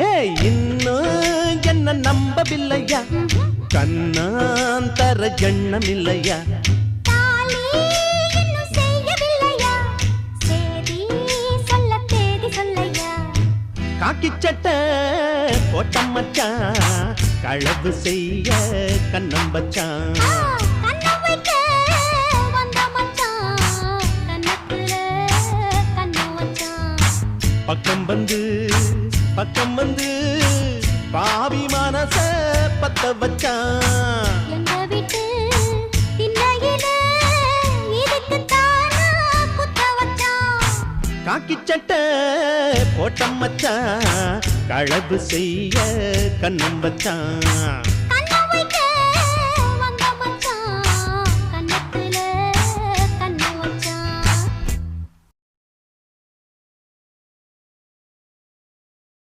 ஏய் இன்னும் என்ன நம்பவில்லையா கண்ணாந்தர எண்ணம் இல்லையா தாலி இன்னும் செய்யவில்லையா சேதி சொல்ல தேதி சொல்லையா காக்கி சட்டை போட்ட மச்சான் களவு செய்ய கண்ணம் வச்சான் கண்ணம் வைக்க வந்த மச்சான் கண்ணத்துல கண்ணம் வச்சான் பக்கம் வந்து பாவி மனச பத்த வச்சான் எங்க வீட்டு திண்ணையில இதுக்கு தானா குத்த வச்சான் காக்கி சட்டை போட்ட மச்சான் களவு செய்ய கண்ணம் வச்சான்